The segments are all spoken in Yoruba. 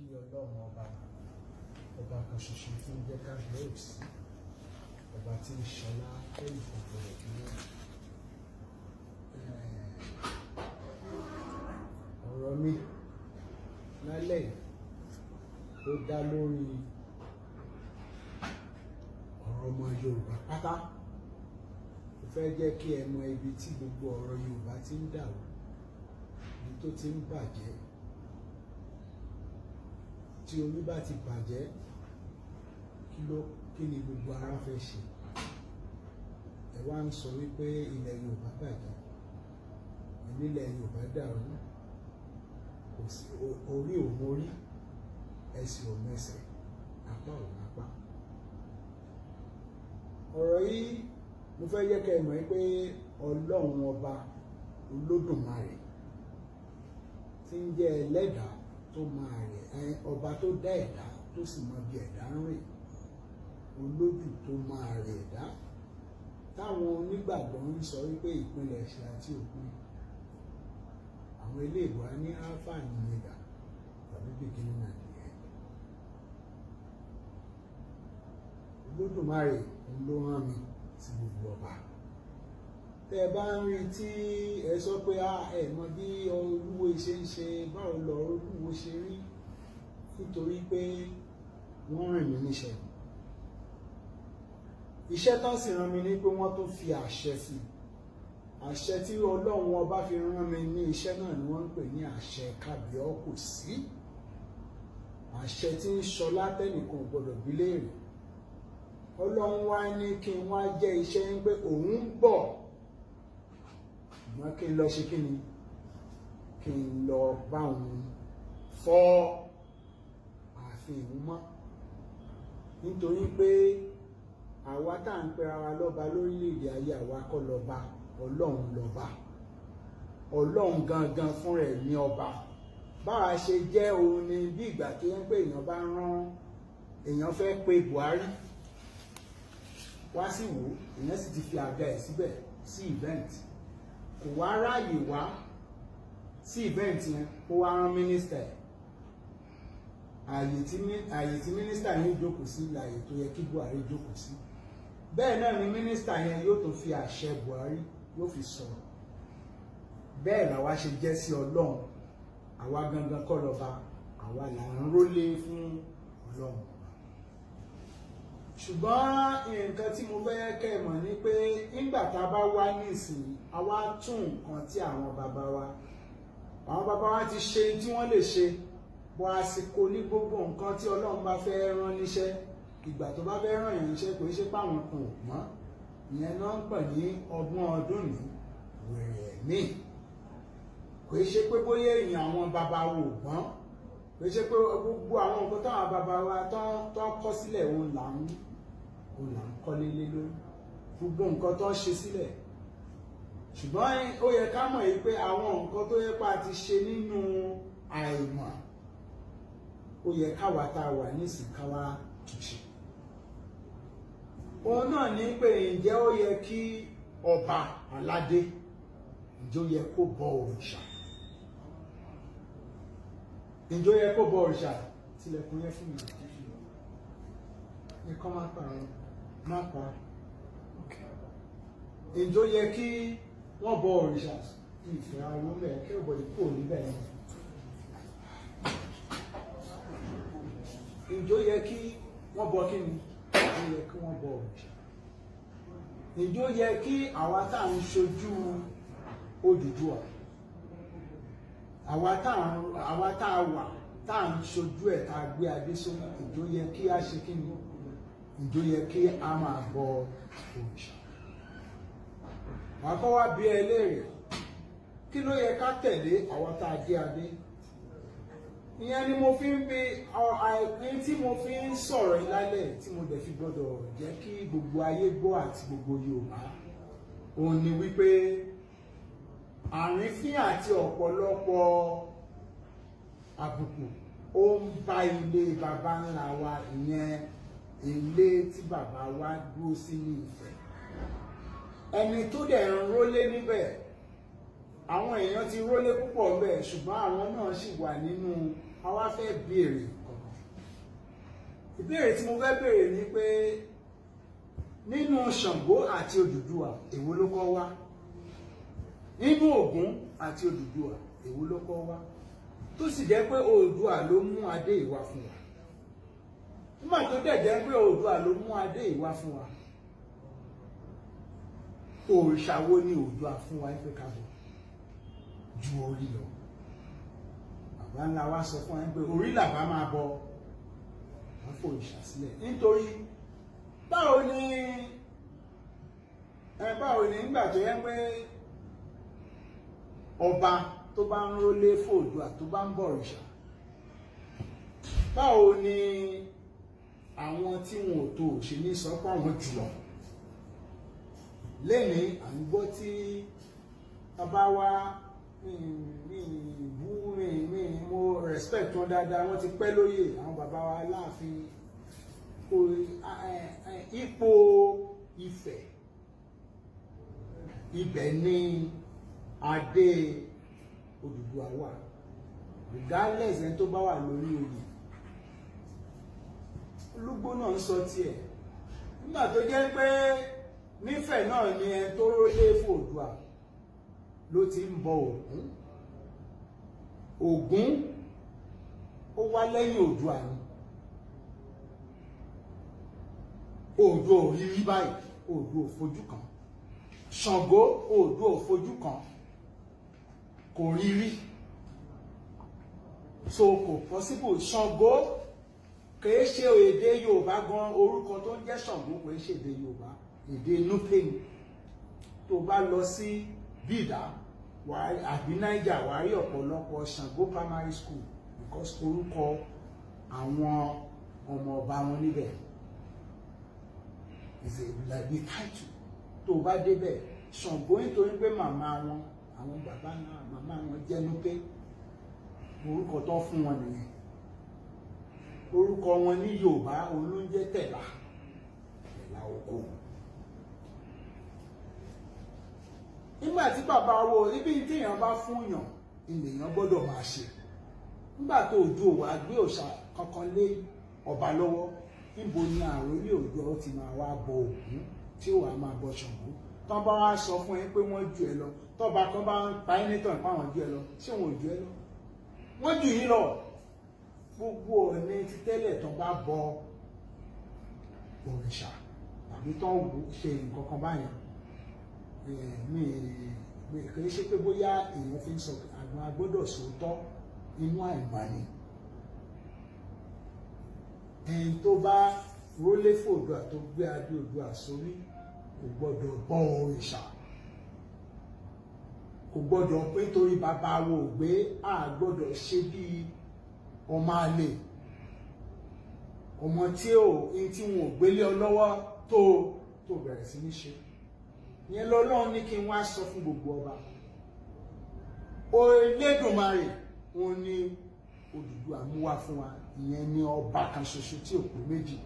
kí Ọlọ́run ọba kan ṣoṣo tí ń jẹ́ kábíyèsí, ọba tí ń ṣọlá lẹ́yìn gbogbo rẹ̀ dúró. Ọ̀rọ̀ mi lálẹ́ ó dá lórí ọ̀rọ̀ ọmọ Yorùbá pátá. Mo fẹ́ jẹ́ kí ẹ mọ ibi tí gbogbo ọ̀rọ̀ Yorùbá ti ń dàrú, ibi tó ti ń bàjẹ́. Tí omi bá ti bàjẹ́, kí ni gbogbo ara fẹ́ ṣe? Ẹ wá ń sọ wípé ilẹ̀ Yorùbá bàjẹ́, nílẹ̀ Yorùbá dàrú, kò sí orí ò mórí, ẹsẹ̀ ò mẹsẹ̀, apá ò lápá. Ọ̀rọ̀ yìí mo fẹ́ jẹ́ kẹ́ ẹ mọ̀ pé Ọlọ́run ọba Olódùmarè tí ń jẹ́ ẹlẹ́dàá tó máa rẹ̀, ọba tó dá ẹ̀dá tó sì mọ bí ẹ̀dá ń rìn, olódù tó máa rẹ̀ ẹ̀dá, táwọn onígbàgbọ́ ń sọ wípé ìpilẹ̀ṣẹ̀ àti òpin, àwọn eléèbó á ní alpha and omega tàbí beginning and the end. Olódùmarè ló rán mi sí gbogbo ọba. Tẹ́ ẹ bá ń rí tí ẹ sọ pé ẹ mọ bí Olúwo ṣe ń ṣe, báwo lọ Olúwo ṣe rí, nítorí pé wọ́n rìn mí níṣẹ́. Iṣẹ́ tán sì rán mi ní pé wọ́n tún fi àṣẹ sí i. Àṣẹ tí Ọlọ́run ọba fi rán mi ní iṣẹ́ náà ni wọ́n ń pè ní àṣẹ kábíọ́kùsí. Àṣẹ tí ń ṣọlá tẹ́nìkan ò gbọdọ̀ bí léèrè. Ọlọ́run wá ní kí n wá jẹ́ iṣẹ́ ń pé òun ń bọ̀, ṣùgbọ́n kí n lọ ṣe kí ni? Kí n lọ bá òun fọ́ ààfin ìhun mọ́. Nítorí pé àwa tá à ń pera wa lọ́ba lórílẹ̀-èdè ayé, àwa kọ́ lọ́ba, Ọlọ́run lọ́ba. Ọlọ́run gangan fún rẹ̀ ní ọba. Báwa ṣe jẹ́ òun ni bí ìgbà tó yẹ pé èèyàn fẹ́ pe Buhari wá sí wò, èèyàn sì ti fi àga ẹ̀ síbẹ̀ sí event, kò wá ráàyè wá sí event yẹn, ó wá rán mínísítà ẹ̀. Ààyè tí mínísítà yẹn jókòó sí láàyè tó yẹ kí Buhari jókòó sí. Bẹ́ẹ̀ náà ni mínísítà yẹn yóò tún fi àṣẹ Buhari yóò fi sọ̀rọ̀. Bẹ́ẹ̀ làwa ṣe jẹ́ sí Ọlọ́run. Àwa gangan kọ́ lọ́ba, àwa là ń rólé fún Ọlọ́run. Ṣùgbọ́n nǹkan tí mo fẹ́ kẹ́ ẹ mọ̀ ni pé nígbà tá a bá wá nísìnyí, a wá tún nǹkan tí àwọn bàbá wa ti ṣe tí wọ́n lè ṣe, bọ́ àsìkò ní gbogbo nǹkan tí Ọlọ́run bá fẹ́ rán níṣẹ́. Ìgbà tó bá fẹ́ rán yẹn níṣẹ́ kò ṣe páwọn kan ò mọ̀. Ìyẹn náà ń pè ní ọgbọ́n ọdún ní wẹ̀rẹ̀ mí. Kò ṣe pé bóyá èèyàn àwọn bàbá wo gbọ́n, kò ṣe pé gbogbo àwọn nǹkan táwọn bàbá wa tó kọ́ sílẹ̀ òun là ń kọ́lé lé lórí, gbogbo nǹkan tó ṣe sílẹ̀. Ṣùgbọ́n ó yẹ ká mọ̀ yìí pé àwọn nǹkan tó yẹ pa ti ṣe nínú àìmọ̀, ó yẹ káwa tá a wà nísìnyí káwa túnṣe. Òun náà ní pé ǹjẹ́ ó yẹ kí ọba aládé, ǹjẹ́ ó yẹ kó bọ òrìṣà? Ǹjẹ́ ó yẹ kó bọ òrìṣà? Tilẹ̀kùn yẹn fún mi. Nǹkan má pa. Ǹjẹ́ ó yẹ kí wọ́n bọ òrìṣà? Ìfẹ́ àwọn ọmọ ẹ̀ kí ọ̀bọ̀dé kò níbẹ̀ yẹn. Ǹjẹ́ ó yẹ kí wọ́n bọ kí ni? Ǹjẹ́ ó yẹ kí wọ́n bọ òrìṣà? Ǹjẹ́ ó yẹ kí àwa tá à ń ṣojú Odùduwà, àwa tá a wà tá à ń ṣojú ẹ̀ tá a gbé adé sórí, ǹjẹ́ ó yẹ kí a ṣe kí ni? Ǹjẹ́ ó yẹ kí a máa bọ òrìṣà? Wàá kọ́ wá bí ẹ léèrè, kí ló yẹ ká tẹ̀lé àwa tá a dé adé? Ìyẹn ni mo fi ń bi àìpín tí mo fi ń sọ̀rọ̀ ìlálẹ̀, tí mo dẹ̀ fi gbọ́dọ̀ jẹ́ kí gbogbo ayé gbọ́ àti gbogbo Yorùbá. Òun ni wípé àrífín àti ọ̀pọ̀lọpọ̀ àbùkù ó ń bá ilé baba ńlá wa, ìyẹn ilé tí bàbá wa dúró sí ní Ifẹ̀. Ẹni tó dẹ̀ ń rólé níbẹ̀, àwọn èèyàn ti rólé púpọ̀ bẹ́ẹ̀ ṣùgbọ́n àwọn náà sì wà nínú àwa fẹ́ béèrè kankan. Ìbéèrè tí mo fẹ́ béèrè ni pé nínú Ṣàngó àti Odùduwà èwo ló kọ́ wá? Nínú Ògún àti Odùduwà èwo ló kọ́ wá? Tó sì jẹ́ pé Oòduà ló mú adé ìwà fún wa. Nígbà tó dẹ̀ jẹ́ pé Oòduà ló mú adé ìwà fún wa, òrìṣà wo ni Oòduà fún wa pé ká bọ̀ ju orí lọ? Bàbá ńlá wa sọ fún wa pé orí làbá máa bọ, wọ́n fòrìṣà sílẹ̀. Nítorí báwo ni nígbà tó yẹ pé ọba tó bá ń rólé f'Oòduà tó bá ń bọ òrìṣà, báwo ni àwọn tí wọn ò tó ṣe ní sọ pé àwọn jùlọ? Lẹ́ni à ń gbọ́ tí bàbá wa mo respect wọn dáadáa, wọ́n ti pẹ́ lóyè, àwọn bàbá wa Aláàfin ipò Ifẹ̀, ibẹ̀ ni adé Odùduwà wà, regardless ẹni tó bá wà lórí oyè. Olúgbó náà ń sọ tiẹ̀ nígbà tó jẹ́ pé nífẹ̀ náà ni ẹni tó rólé f'Oòduà ló ti ń bọ Ògún. Ògún ó wá lẹ́yìn Oòduà ni. Oòduà ò rí rí báyìí, Oòduà ò fojú kan. Ṣàngó, Oòduà ò fojú kan, kò rí rí. So kò possible. Ṣàngó kìí ṣe èdè Yorùbá gan, orúkọ tó ń jẹ́ Ṣàngó kìí ṣe èdè Yorùbá, èdè Núpé ni. Tó bá lọ sí Bídà àbí Niger wà á rí ọ̀pọ̀lọpọ̀ Ṣàngó primary school because orúkọ àwọn ọmọ ọba wọn níbẹ̀ is like the title. Tó bá débẹ̀ Ṣàngó nítorí pé màmá wọn, àwọn bàbá náà màmá wọn jẹ́ Núpé, orúkọ tó fún wọn nìyẹn. Orúkọ wọn ní Yorùbá olóúnjẹ Tẹ̀là, Tẹ̀là oko. Nígbà tí bàbá wo ibi tí èèyàn bá fún yàn ènìyàn gbọ́dọ̀ máa ṣe. Nígbà tó Oòduà wá gbé òòṣà kankan lé ọba lọ́wọ́, níbo ni àròlé Oòduà ti máa wá bọ Ògún tí ó wà máa bọ Ṣàngó? Tán bá wá sọ fún ẹ pé wọ́n jù ẹ lọ, tọ́ba kan bá ń pa ẹ́ nítàn pé àwọn jù ẹ lọ, ṣé wọn ò jù ẹ lọ? Wọ́n jù yín lọ. Gbogbo ọ̀nà ti tẹ́lẹ̀ tán bá bọ òrìṣà tàbí tán ṣe nǹkan kan báyẹn, kì í ṣe pé bóyá èèyàn fi ń sọ àwọn agbọ́dọ̀ sòótọ́ inú àìmọ̀ ni. Ẹni tó bá rólé f'Oòduà tó gbé adé Oòduà sórí kò gbọ́dọ̀ bọ òrìṣà, kò gbọ́dọ̀ pé torí bàbá wo gbé a gbọ́dọ̀ ṣe bí ọmọ àlè, ọmọ tí wọn ò gbélé ọ lọ́wọ́ tó bẹ̀rẹ̀ sí ní ṣe. Ìyẹn lọ́lọ́run ní kí n wá sọ fún gbogbo ọba. Olódùmarè òun ni Odùduwà mú wá fún wa, ìyẹn ni ọba kan ṣoṣo tí ò pé méjì,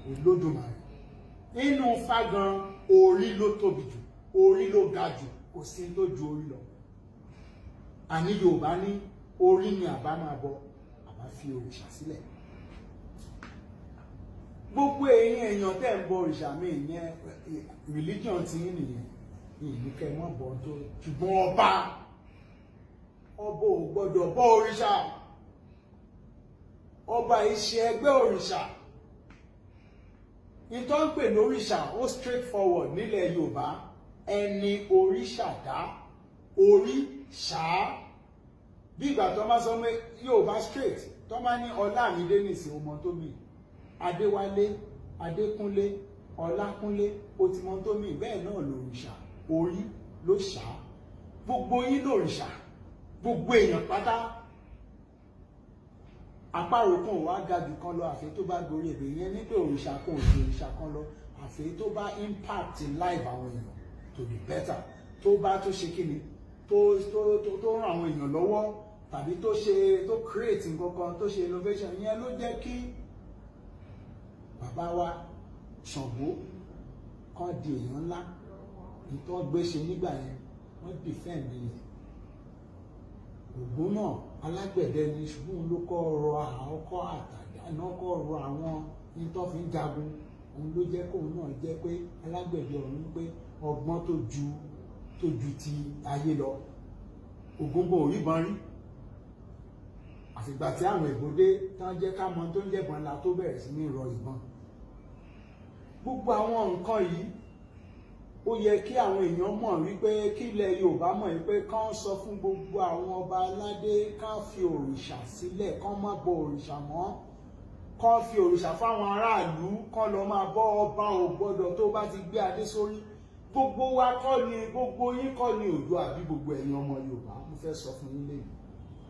Olódùmarè. Nínú Ifá gan orí ló tóbi jù, orí ló ga jù, kò sí tó ju orí lọ. Àní Yorùbá ní orí ni àbá máa bọ, àbá fi òrìṣà sílẹ̀. Gbogbo èèyàn tẹ́ ń bọ òrìṣà mi ìyẹn religion ti ń nìyẹn, ìlú kẹmọ́ bọ̀ tó, ṣùgbọ́n ọba ò gbọ́dọ̀ bọ òrìṣà. Ọba ìṣe ẹgbẹ́ òrìṣà. Ìtọ́ ń pè ní òrìṣà ó straight forward nílẹ̀ Yorùbá, ẹni òrìṣà dá, òrìṣà. Bí ìgbà tó máa sọ pé Yorùbá straight tó máa ní Ọlámídé nìsín ọmọ tó mì, Adéwálé, Adékúnlé, Ọlákúnlé, ó ti mọ tó mì, bẹ́ẹ̀ náà lòrìṣà, orí ló ṣá. Gbogbo yín lòrìṣà, gbogbo èèyàn pátá. Àparò kan ò wá ga jù kan lọ àfi tó bá gorí ebè, yẹn nígbà òrìṣà kan ò ju òrìṣà kan lọ àfi tó bá impact life àwọn èèyàn to be better, tó bá tó ṣe kíni, tó ràn àwọn èèyàn lọ́wọ́ tàbí tó create nǹkan kan, tó ṣe innovation. Ìyẹn ló jẹ́ kí bàbá wa Ṣàngó kan di èèyàn ńlá. Ìtọ́ gbé ṣe nígbà yẹn wọ́n defend yẹn Ògún náà alágbẹ̀dẹ ni, ṣùgbọ́n ló kọ́ rọ ọkọ́ àtàdá náà kọ́ rọ àwọn ní tó fi ń jagun. Òun ló jẹ́ kóun náà jẹ́ pé alágbẹ̀dẹ ọ̀run pé ọgbọ́n tó ju ti ayé lọ. Ògún bò ríbọn rí àfìgbà tí àwọn ìbòdé tán jẹ́ ká mọ tó ń jẹ́bọn la tó bẹ̀rẹ̀ sí ní rọ ìbọn. Gbogbo àwọn nǹkan yìí ó yẹ kí àwọn èèyàn mọ̀ wípé kí ilẹ̀ Yorùbá mọ̀ wípé kán sọ fún gbogbo àwọn ọba aládé kán fi òrìṣà sílẹ̀, kán má bọ òrìṣà mọ́, kán fi òrìṣà fáwọn aráàlú, kán lọ máa bọ ọba ò gbọdọ̀ tó bá ti gbé adé sórí. Gbogbo wa kọ́ ni, gbogbo yín kọ́ ni Oòduà àbí gbogbo ẹ̀yin ọmọ Yorùbá. Mo fẹ́ sọ fún yín lẹ́yìn,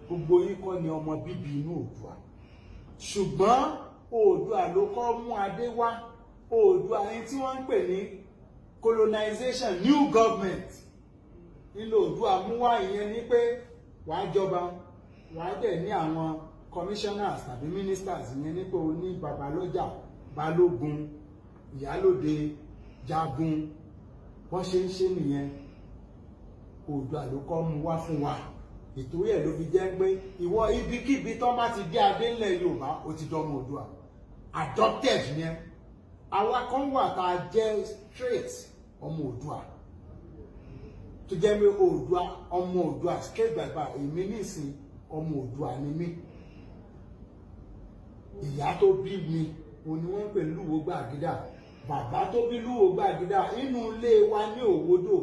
gbogbo yín kọ́ ni ọmọ bíbí inú Oòduà, ṣùgbọ́n Oòduà ló kọ́ mú adé wá. Oòduà ẹni tí wọ́n ń pè ní colonization, new government nílò Oòduà mú wá. Ìyẹn ni pé wàá jọba, wàá dẹ̀ ní àwọn commissioners tàbí ministers. Ìyẹn ni pé o ní babalọ́jà, balógun, ìyálòde, jagun. Wọ́n ṣe ń ṣe nìyẹn. Oòduà ló kọ́ mú wá fún wa. Ètò yẹ̀ ló fi jẹ́ pé ìwọ ibikíbi tó bá ti dé adé ńlẹ̀ Yorùbá ó ti dọ́mọ Oòduà, adopted yẹn. Àwa kan wà tá a jẹ́ straight ọmọ Oòduà tó jẹ́ pé Oòduà ọmọ Oòduà straight by bar. Èmi nísìn ọmọ Oòduà ni mí. Ìyá tó bí mi òun ni wọ́n ń pè Lúwo Gbàgídà. Bàbá tó bí Lúwo Gbàgídà inú ilé wa ní Òwòdò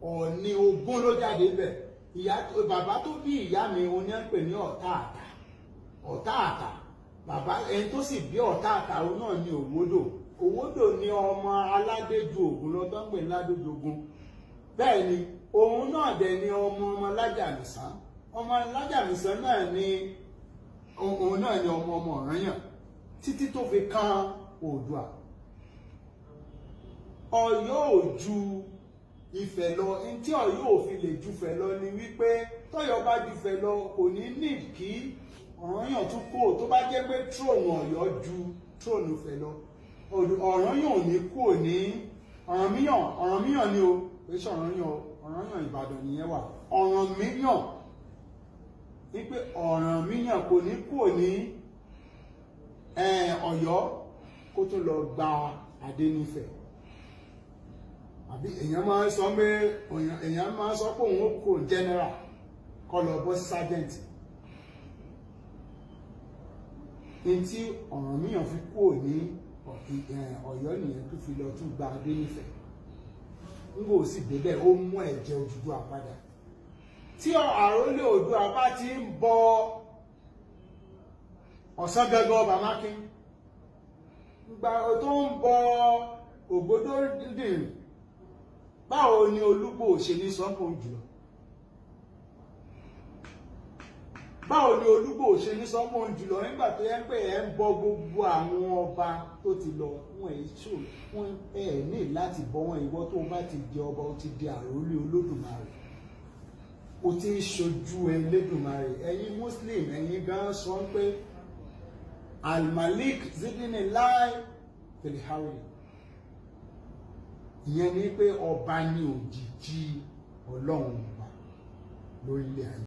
Ọ̀ọ̀ni Ògún ló jáde bẹ̀. Bàbá tó bí ìyá mi òun ni wọ́n ń pè ní Ọ̀tààtà. Bàbá ẹni tó sì bí Ọ̀tààtà òun náà ní Òwòdò. Òwòdò ni ọmọ Aládéjú Ògún lọ tó ń pè ní Ládójogún. Bẹ́ẹ̀ ni òun náà dẹ̀ ni ọmọ Lájàmísàn. Ọmọ Lájàmísàn náà ni òun náà ni ọmọ Ọ̀rànyàn títí tó fi kan Oòduà. Ọ̀yọ́ ò ju Ifẹ̀ lọ. Ní tí Ọ̀yọ́ ò fi lè ju Ifẹ̀ lọ ni wípé tọ́yọ́ bá ju Ifẹ̀ lọ kò ní need kí Ọ̀rànyàn tún kó. Tó bá jẹ́ pé tróònù Ọ̀yọ́ ju tróònù Ifẹ̀ lọ, Ọ̀rànyàn ò ní kú ní Ọ̀rànmíyàn ni o, pé ṣe Ọ̀rànyàn Ìbàdàn nìyẹn wà. Ọ̀rànmíyàn wípé Ọ̀rànmíyàn kò ní kú ní Ọ̀yọ́ kó tún lọ gba adé nífẹ̀. Àbí èèyàn máa ń sọ pé òun ó kó general kó lọ bọ́ sí sergeant. Ní tí Ọ̀rànmíyàn fi kú ní Ọ̀yọ́ nìyẹn tó fi lọ tún gba adé nífẹ̀. Nígbà ó sì débẹ̀ ó mú ẹ̀jẹ̀ Odùduwà padà. Tí àrólé Oòduà bá ti ń bọ Ọ̀ṣángangan Ọba Mákín, ìgbà tó ń bọ Ògbódòdìrìn, báwo ni Olúgbò ṣe ní sọ́kùn jùlọ? Báwo ni Olúgbò ṣe ní sọ́kùn jùlọ nígbà tó yẹ pé ẹ ń bọ gbogbo àwọn ọba tó ti lọ? Wọ́n ní láti bọ wọn. Ìwọ tó bá ti di ọba ó ti di àrólé Olódùmarè, ó ti ń ṣojú Elédùmarè. Ẹ̀yin Muslim ẹ̀yin gan sọ pé Al-Malik zidni lai fil-hawli. Ìyẹn ni pé ọba ní òjìji Ọlọ́run ọba lórílẹ̀ ayé.